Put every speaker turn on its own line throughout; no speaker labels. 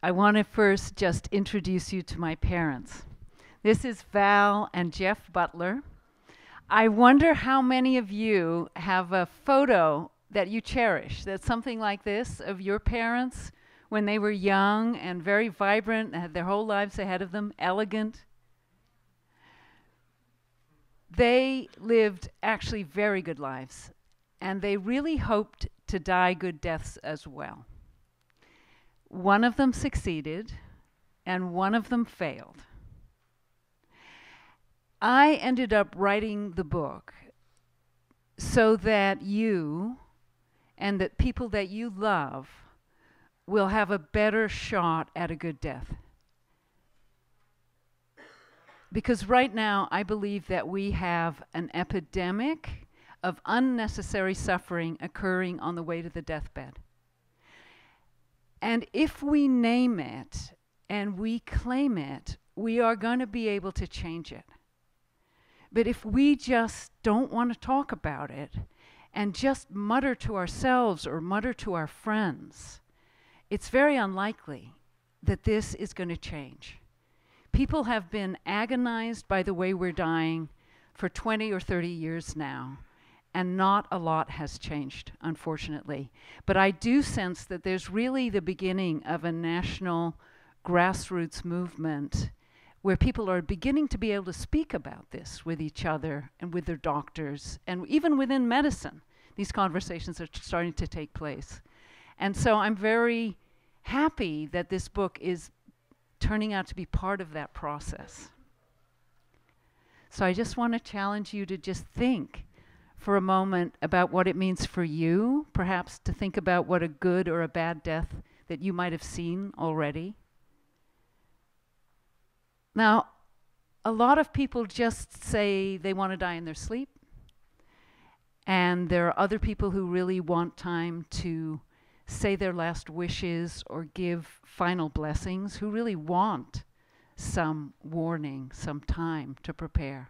I want to first just introduce you to my parents. This is Val and Jeff Butler. I wonder how many of you have a photo that you cherish, that's something like this, of your parents when they were young and very vibrant, and had their whole lives ahead of them, elegant. They lived actually very good lives, and they really hoped to die good deaths as well. One of them succeeded, and one of them failed. I ended up writing the book so that you and the people that you love will have a better shot at a good death. Because right now, I believe that we have an epidemic of unnecessary suffering occurring on the way to the deathbed. And if we name it and we claim it, we are going to be able to change it. But if we just don't want to talk about it and just mutter to ourselves or mutter to our friends, it's very unlikely that this is going to change. People have been agonized by the way we're dying for 20 or 30 years now, and not a lot has changed, unfortunately. But I do sense that there's really the beginning of a national grassroots movement where people are beginning to be able to speak about this with each other and with their doctors, and even within medicine, these conversations are starting to take place. And so I'm very happy that this book is turning out to be part of that process. So I just want to challenge you to just think for a moment about what it means for you, perhaps to think about what a good or a bad death that you might have seen already. Now, a lot of people just say they want to die in their sleep, and there are other people who really want time to say their last wishes or give final blessings, who really want some warning, some time to prepare.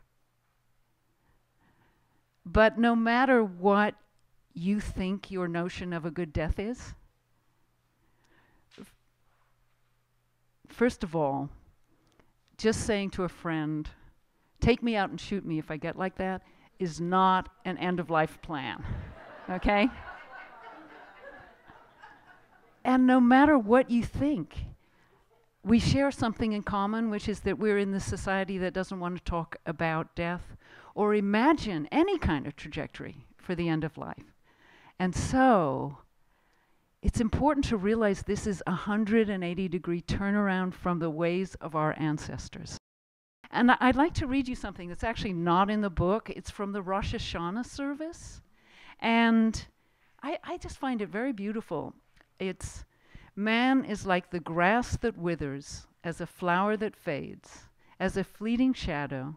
But no matter what you think your notion of a good death is, first of all, just saying to a friend, take me out and shoot me if I get like that, is not an end-of-life plan, okay? And no matter what you think, we share something in common, which is that we're in this society that doesn't want to talk about death or imagine any kind of trajectory for the end of life. And so it's important to realize this is a 180-degree turnaround from the ways of our ancestors. And I'd like to read you something that's actually not in the book. It's from the Rosh Hashanah service. And I just find it very beautiful. It's, man is like the grass that withers, as a flower that fades, as a fleeting shadow,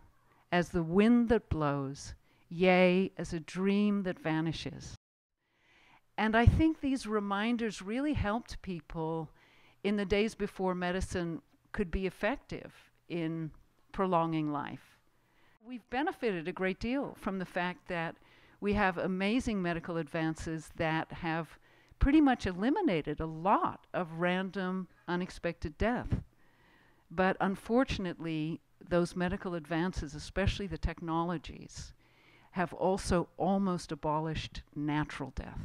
as the wind that blows, yea, as a dream that vanishes. And I think these reminders really helped people in the days before medicine could be effective in prolonging life. We've benefited a great deal from the fact that we have amazing medical advances that have pretty much eliminated a lot of random, unexpected death. But unfortunately, those medical advances, especially the technologies, have also almost abolished natural death.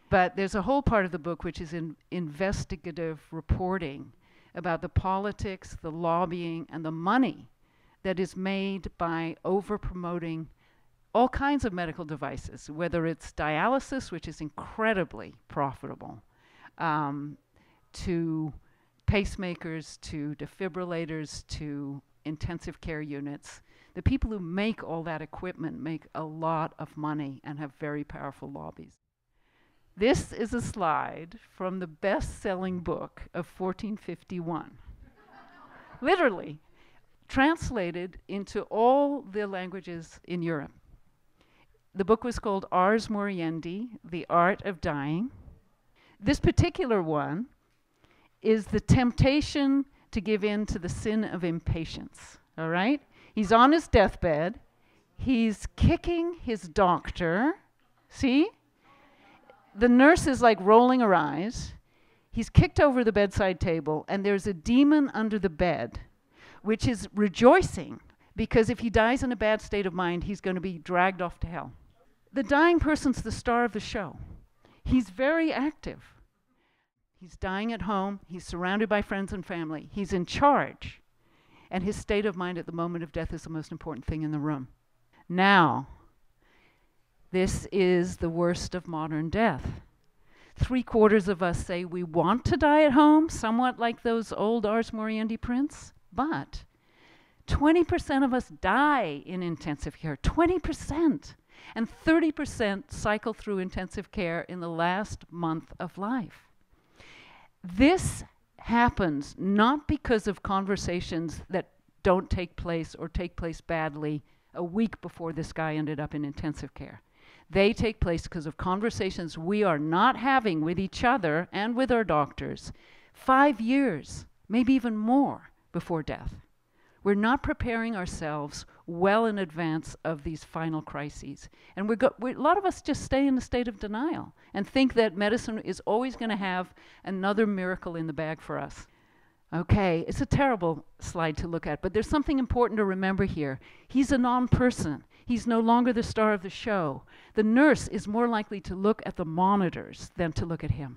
But there's a whole part of the book which is investigative reporting about the politics, the lobbying, and the money that is made by over-promoting all kinds of medical devices, whether it's dialysis, which is incredibly profitable, to pacemakers, to defibrillators, to intensive care units. The people who make all that equipment make a lot of money and have very powerful lobbies. This is a slide from the best-selling book of 1451. Literally, translated into all the languages in Europe. The book was called Ars Moriendi, The Art of Dying. This particular one is the temptation to give in to the sin of impatience, all right? He's on his deathbed. He's kicking his doctor. See? The nurse is like rolling her eyes. He's kicked over the bedside table, and there's a demon under the bed, which is rejoicing, because if he dies in a bad state of mind, he's going to be dragged off to hell. The dying person's the star of the show. He's very active. He's dying at home. He's surrounded by friends and family. He's in charge. And his state of mind at the moment of death is the most important thing in the room. Now, this is the worst of modern death. 3/4 of us say we want to die at home, somewhat like those old Ars Moriendi prints, but 20% of us die in intensive care, 20%. And 30% cycle through intensive care in the last month of life. This happens not because of conversations that don't take place or take place badly a week before this guy ended up in intensive care. They take place because of conversations we are not having with each other and with our doctors 5 years, maybe even more, before death. We're not preparing ourselves well in advance of these final crises. And a lot of us just stay in a state of denial and think that medicine is always going to have another miracle in the bag for us. Okay, it's a terrible slide to look at, but there's something important to remember here. He's a non-person. He's no longer the star of the show. The nurse is more likely to look at the monitors than to look at him.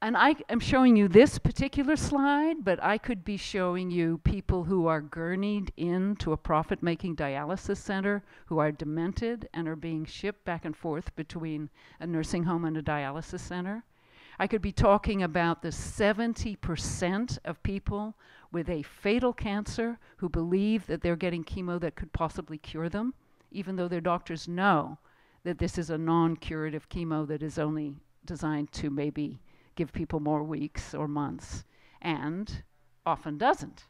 And I am showing you this particular slide, but I could be showing you people who are gurneyed into a profit-making dialysis center, who are demented and are being shipped back and forth between a nursing home and a dialysis center. I could be talking about the 70% of people with a fatal cancer who believe that they're getting chemo that could possibly cure them, even though their doctors know that this is a non-curative chemo that is only designed to maybe give people more weeks or months, and often doesn't.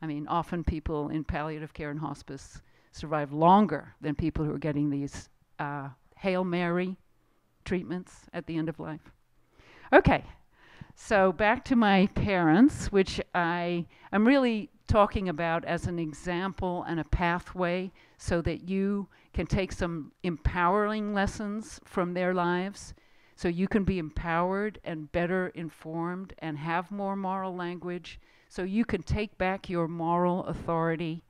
I mean, often people in palliative care and hospice survive longer than people who are getting these Hail Mary treatments at the end of life. Okay, so back to my parents, which I am really talking about as an example and a pathway so that you can take some empowering lessons from their lives, so you can be empowered and better informed and have more moral language, so you can take back your moral authority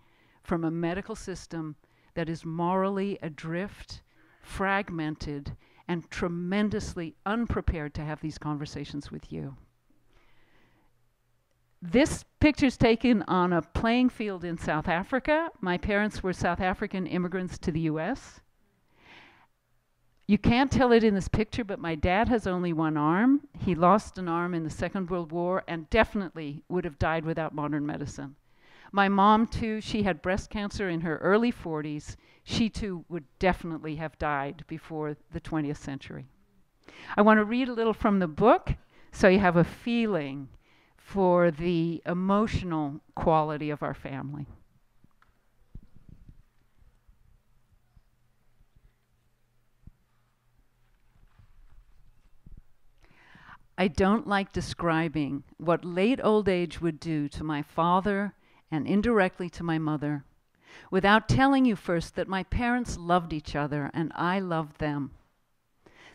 from a medical system that is morally adrift, fragmented, and tremendously unprepared to have these conversations with you. This picture's taken on a playing field in South Africa. My parents were South African immigrants to the US. You can't tell it in this picture, but my dad has only one arm. He lost an arm in the Second World War and definitely would have died without modern medicine. My mom, too, she had breast cancer in her early 40s. She, too, would definitely have died before the 20th century. I want to read a little from the book so you have a feeling for the emotional quality of our family. I don't like describing what late old age would do to my father and indirectly to my mother, without telling you first that my parents loved each other and I loved them.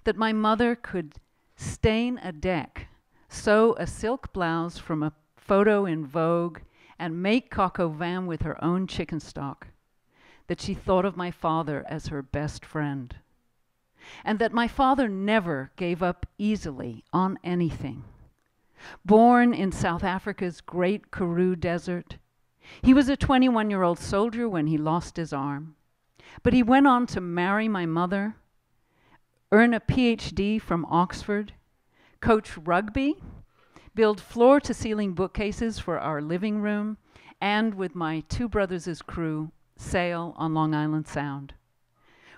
That my mother could stain a deck, sew a silk blouse from a photo in Vogue, and make coq au vin with her own chicken stock. That she thought of my father as her best friend. And that my father never gave up easily on anything. Born in South Africa's great Karoo Desert, he was a 21-year-old soldier when he lost his arm. But he went on to marry my mother, earn a PhD from Oxford, coach rugby, build floor-to-ceiling bookcases for our living room, and with my two brothers' crew, sail on Long Island Sound.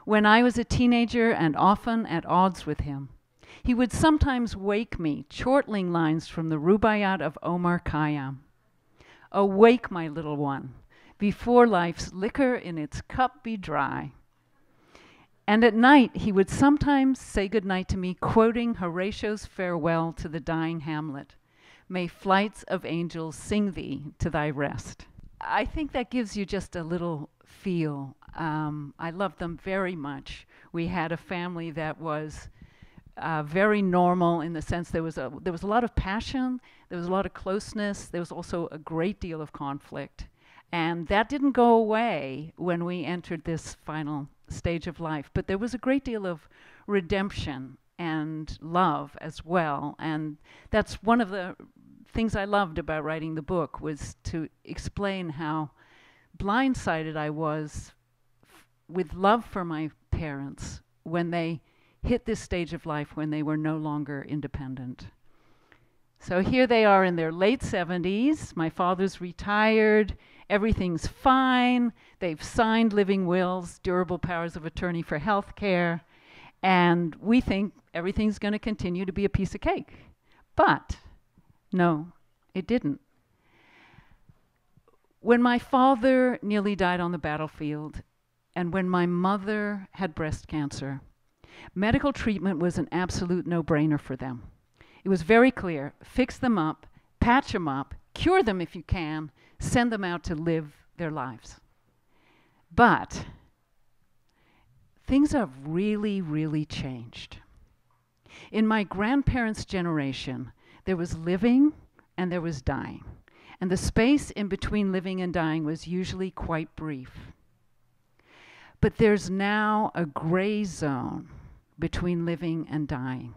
When I was a teenager and often at odds with him, he would sometimes wake me chortling lines from the Rubaiyat of Omar Khayyam. Awake, my little one, before life's liquor in its cup be dry. And at night, he would sometimes say goodnight to me, quoting Horatio's farewell to the dying Hamlet. May flights of angels sing thee to thy rest. I think that gives you just a little feel. I loved them very much. We had a family that was very normal in the sense there was a lot of passion, there was a lot of closeness, there was also a great deal of conflict. And that didn't go away when we entered this final stage of life. But there was a great deal of redemption and love as well. And that's one of the things I loved about writing the book, was to explain how blindsided I was with love for my parents when they hit this stage of life when they were no longer independent. So here they are in their late 70s. My father's retired. Everything's fine. They've signed living wills, durable powers of attorney for health care. And we think everything's going to continue to be a piece of cake. But no, it didn't. When my father nearly died on the battlefield, and when my mother had breast cancer, medical treatment was an absolute no-brainer for them. It was very clear: fix them up, patch them up, cure them if you can, send them out to live their lives. But things have really, really changed. In my grandparents' generation, there was living and there was dying. And the space in between living and dying was usually quite brief. But there's now a gray zone between living and dying.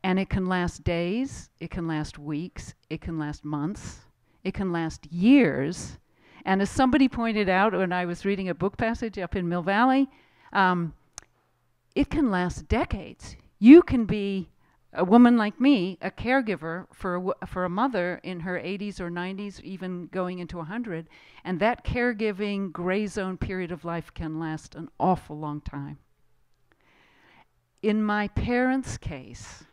And it can last days, it can last weeks, it can last months, it can last years. And as somebody pointed out when I was reading a book passage up in Mill Valley, it can last decades. You can be a woman like me, a caregiver for a mother in her 80s or 90s, even going into 100, and that caregiving gray zone period of life can last an awful long time. In my parents' case,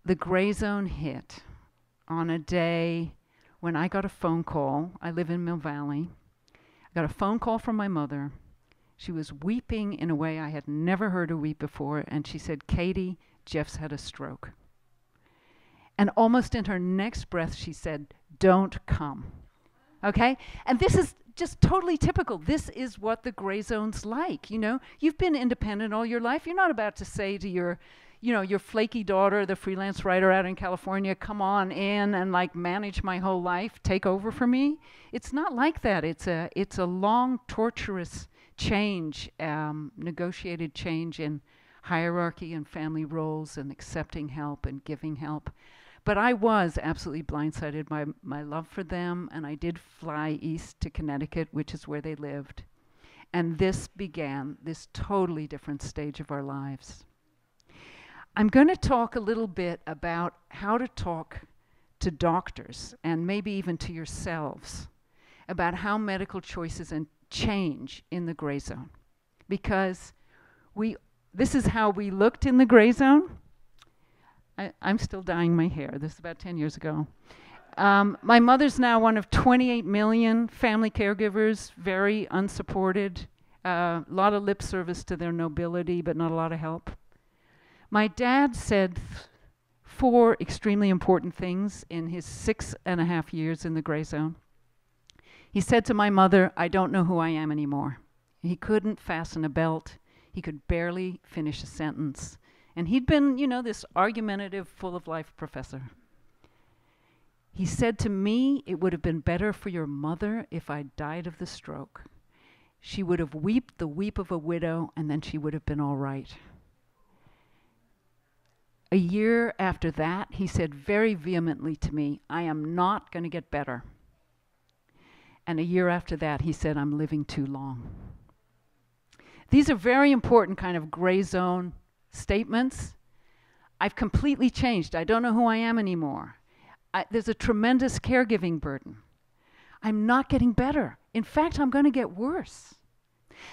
the gray zone hit on a day when I got a phone call. I live in Mill Valley. I got a phone call from my mother. She was weeping in a way I had never heard her weep before, and she said, "Katy, Jeff's had a stroke." And almost in her next breath, she said, "Don't come." Okay? And this is just totally typical. This is what the gray zone's like, you know? You've been independent all your life. You're not about to say to your flaky daughter, the freelance writer out in California, "Come on in and like manage my whole life, take over for me." It's not like that. It's a long, torturous change, negotiated change in hierarchy and family roles and accepting help and giving help. But I was absolutely blindsided by my love for them, and I did fly east to Connecticut, which is where they lived. And this began this totally different stage of our lives. I'm going to talk a little bit about how to talk to doctors, and maybe even to yourselves, about how medical choices and change in the gray zone. Because this is how we looked in the gray zone. I'm still dyeing my hair. This is about 10 years ago. My mother's now one of 28 million family caregivers, very unsupported, a lot of lip service to their nobility, but not a lot of help. My dad said 4 extremely important things in his 6.5 years in the gray zone. He said to my mother, "I don't know who I am anymore." He couldn't fasten a belt. He could barely finish a sentence. And he'd been, this argumentative, full-of-life professor. He said to me, "It would have been better for your mother if I died of the stroke. She would have wept the weep of a widow, and then she would have been all right." A year after that, he said very vehemently to me, "I am not going to get better." And a year after that, he said, "I'm living too long." These are very important kind of gray zone statements. I've completely changed. I don't know who I am anymore. There's a tremendous caregiving burden. I'm not getting better. In fact, I'm going to get worse.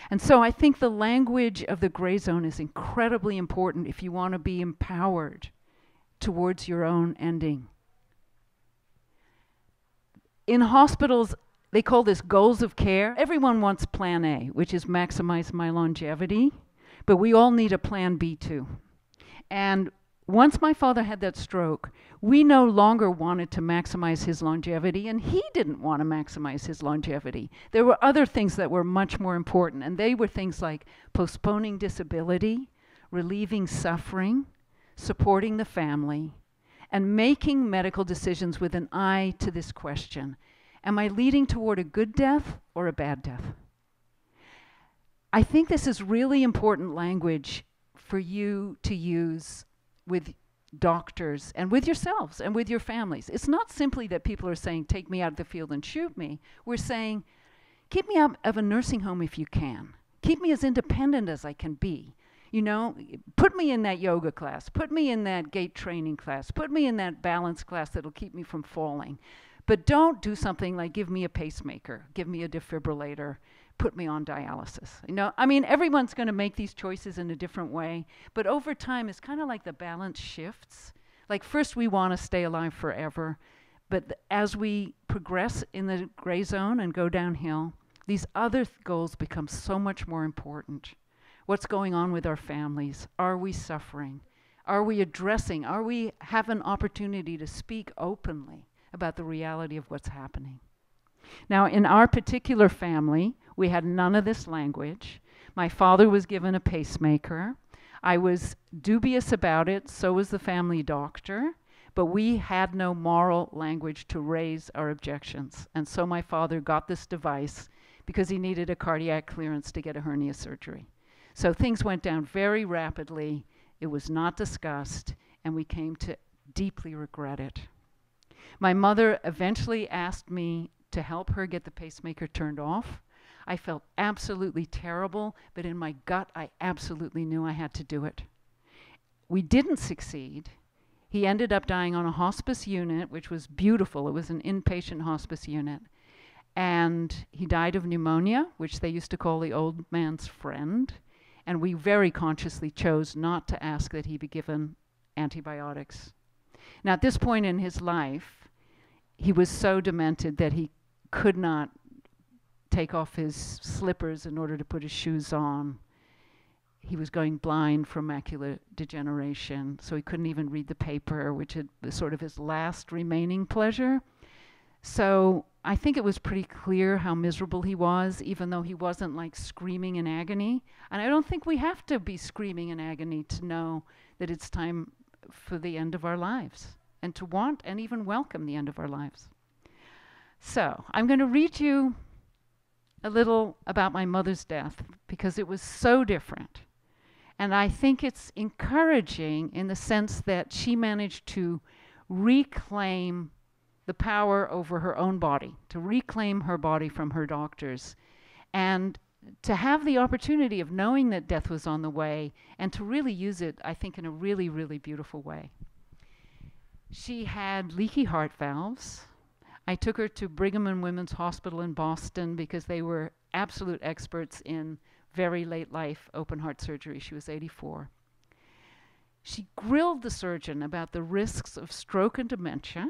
And so I think the language of the gray zone is incredibly important if you want to be empowered towards your own ending. In hospitals, they call this goals of care. Everyone wants plan A, which is maximize my longevity, but we all need a plan B too. And once my father had that stroke, we no longer wanted to maximize his longevity, and he didn't want to maximize his longevity. There were other things that were much more important, and they were things like postponing disability, relieving suffering, supporting the family, and making medical decisions with an eye to this question: am I leading toward a good death or a bad death? I think this is really important language for you to use with doctors and with yourselves and with your families. It's not simply that people are saying, take me out of the field and shoot me. We're saying, keep me out of a nursing home if you can. Keep me as independent as I can be. You know, put me in that yoga class, put me in that gait training class, put me in that balance class that'll keep me from falling. But don't do something like give me a pacemaker, give me a defibrillator, put me on dialysis. You know, I mean, everyone's going to make these choices in a different way, but over time, it's kind of like the balance shifts. Like first we want to stay alive forever, but as we progress in the gray zone and go downhill, these other goals become so much more important. What's going on with our families? Are we suffering? Are we addressing? Are we have an opportunity to speak openly about the reality of what's happening? Now, in our particular family, we had none of this language. My father was given a pacemaker. I was dubious about it, so was the family doctor, but we had no moral language to raise our objections. And so my father got this device because he needed a cardiac clearance to get a hernia surgery. So things went down very rapidly. It was not discussed, and we came to deeply regret it. My mother eventually asked me to help her get the pacemaker turned off. I felt absolutely terrible, but in my gut, I absolutely knew I had to do it. We didn't succeed. He ended up dying on a hospice unit, which was beautiful. It was an inpatient hospice unit. And he died of pneumonia, which they used to call the old man's friend. And we very consciously chose not to ask that he be given antibiotics. Now, at this point in his life, he was so demented that he could not take off his slippers in order to put his shoes on. He was going blind from macular degeneration, so he couldn't even read the paper, which was sort of his last remaining pleasure. So I think it was pretty clear how miserable he was, even though he wasn't like screaming in agony. And I don't think we have to be screaming in agony to know that it's time for the end of our lives and to want and even welcome the end of our lives. So I'm going to read you a little about my mother's death because it was so different. And I think it's encouraging in the sense that she managed to reclaim the power over her own body, to reclaim her body from her doctors, and to have the opportunity of knowing that death was on the way and to really use it, I think, in a really, really beautiful way. She had leaky heart valves. I took her to Brigham and Women's Hospital in Boston because they were absolute experts in very late life open heart surgery. She was 84. She grilled the surgeon about the risks of stroke and dementia,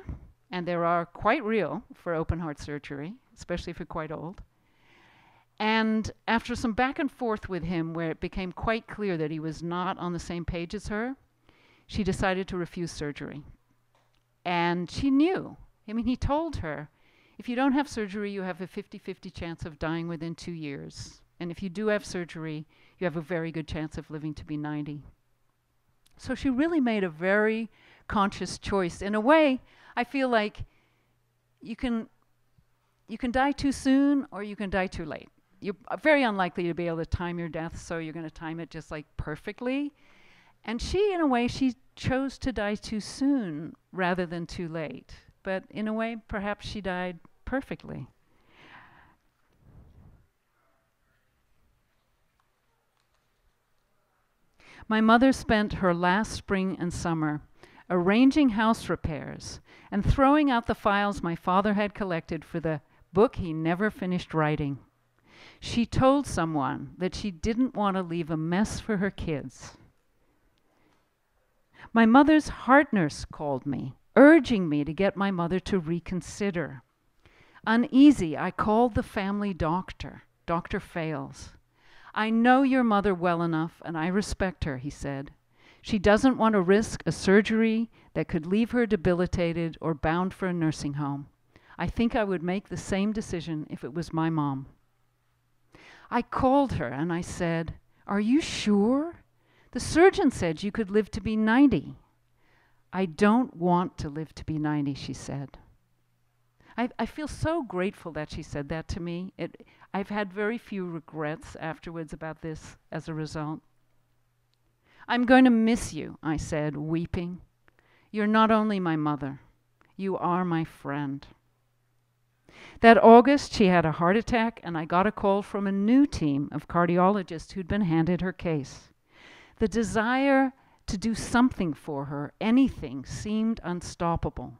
and they are quite real for open heart surgery, especially if you're quite old. And after some back and forth with him where it became quite clear that he was not on the same page as her, she decided to refuse surgery. And she knew. I mean, he told her, if you don't have surgery, you have a 50-50 chance of dying within 2 years. And if you do have surgery, you have a very good chance of living to be 90. So she really made a very conscious choice. In a way, I feel like you can die too soon or you can die too late. You're very unlikely to be able to time your death, so you're going to time it just like perfectly. And she, in a way, she chose to die too soon rather than too late. But in a way, perhaps she died perfectly. My mother spent her last spring and summer arranging house repairs and throwing out the files my father had collected for the book he never finished writing. She told someone that she didn't want to leave a mess for her kids. My mother's heart nurse called me, urging me to get my mother to reconsider. Uneasy, I called the family doctor, Dr. Fales. I know your mother well enough, and I respect her, he said. She doesn't want to risk a surgery that could leave her debilitated or bound for a nursing home. I think I would make the same decision if it was my mom. I called her and I said, "Are you sure? The surgeon said you could live to be 90. I don't want to live to be 90, she said. I feel so grateful that she said that to me. I've had very few regrets afterwards about this as a result. I'm going to miss you, I said, weeping. You're not only my mother, you are my friend. That August, she had a heart attack, and I got a call from a new team of cardiologists who'd been handed her case. The desire to do something for her, anything, seemed unstoppable.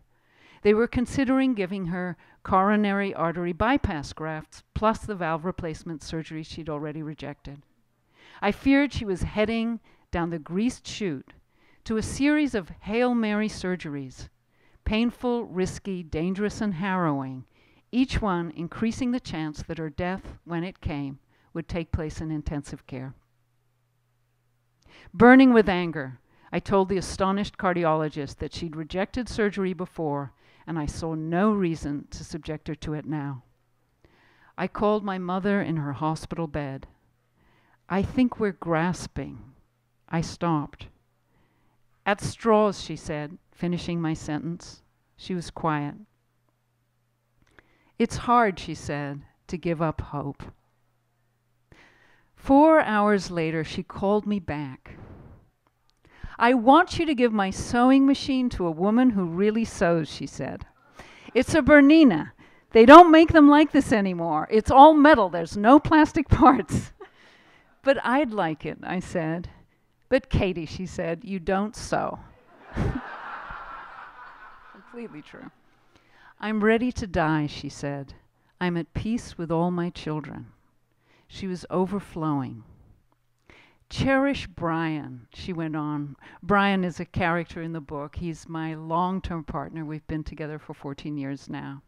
They were considering giving her coronary artery bypass grafts plus the valve replacement surgery she'd already rejected. I feared she was heading down the greased chute to a series of Hail Mary surgeries, painful, risky, dangerous, and harrowing, each one increasing the chance that her death, when it came, would take place in intensive care. Burning with anger, I told the astonished cardiologist that she'd rejected surgery before, and I saw no reason to subject her to it now. I called my mother in her hospital bed. I think we're grasping. I stopped. At straws, she said, finishing my sentence. She was quiet. It's hard, she said, to give up hope. 4 hours later, she called me back. I want you to give my sewing machine to a woman who really sews, she said. It's a Bernina. They don't make them like this anymore. It's all metal. There's no plastic parts. But I'd like it, I said. But Katy, she said, you don't sew. Completely true. I'm ready to die, she said. I'm at peace with all my children. She was overflowing. Cherish Brian, she went on. Brian is a character in the book. He's my long-term partner. We've been together for 14 years now.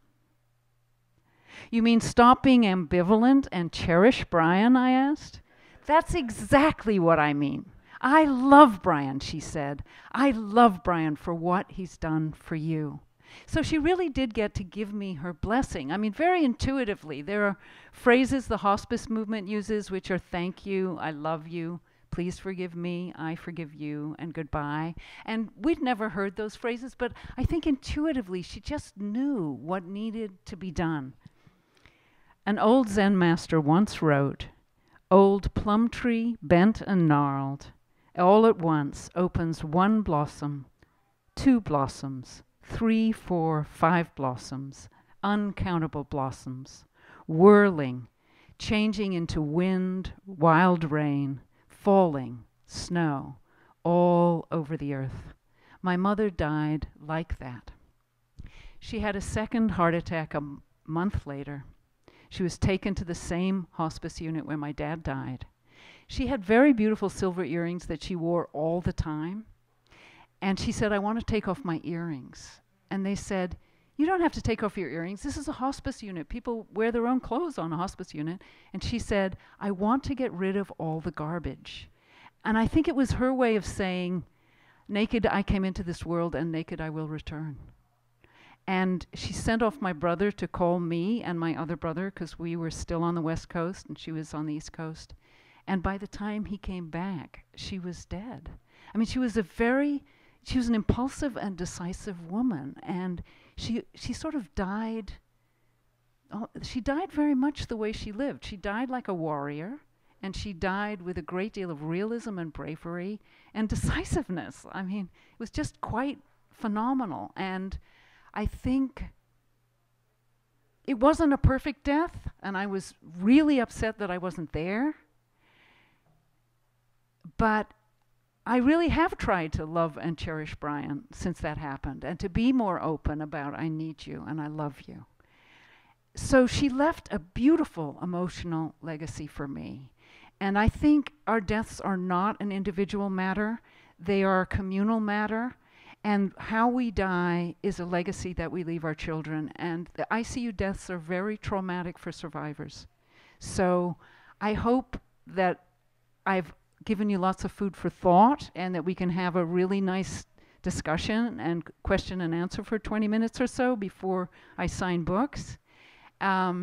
You mean stop being ambivalent and cherish Brian, I asked. That's exactly what I mean. I love Brian, she said. I love Brian for what he's done for you. So she really did get to give me her blessing. I mean, very intuitively. There are phrases the hospice movement uses, which are thank you, I love you, please forgive me, I forgive you, and goodbye. And we'd never heard those phrases, but I think intuitively she just knew what needed to be done. An old Zen master once wrote, old plum tree, bent and gnarled, all at once opens one blossom, two blossoms, 3, 4, 5 blossoms, uncountable blossoms, whirling, changing into wind, wild rain, falling, snow, all over the earth. My mother died like that. She had a second heart attack a month later. She was taken to the same hospice unit where my dad died. She had very beautiful silver earrings that she wore all the time. And she said, I want to take off my earrings. And they said, you don't have to take off your earrings. This is a hospice unit. People wear their own clothes on a hospice unit. And she said, I want to get rid of all the garbage. And I think it was her way of saying, naked I came into this world and naked I will return. And she sent off my brother to call me and my other brother because we were still on the West Coast and she was on the East Coast. And by the time he came back, she was dead. I mean, she was an impulsive and decisive woman. And she sort of died, she died very much the way she lived. She died like a warrior, and she died with a great deal of realism and bravery and decisiveness. I mean, it was just quite phenomenal. And I think it wasn't a perfect death, and I was really upset that I wasn't there. But I really have tried to love and cherish Brian since that happened, and to be more open about I need you and I love you. So she left a beautiful emotional legacy for me. And I think our deaths are not an individual matter. They are a communal matter. And how we die is a legacy that we leave our children. And the ICU deaths are very traumatic for survivors. So I hope that I've given you lots of food for thought and that we can have a really nice discussion and question and answer for 20 minutes or so before I sign books. Yeah,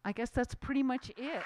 I guess that's pretty much it.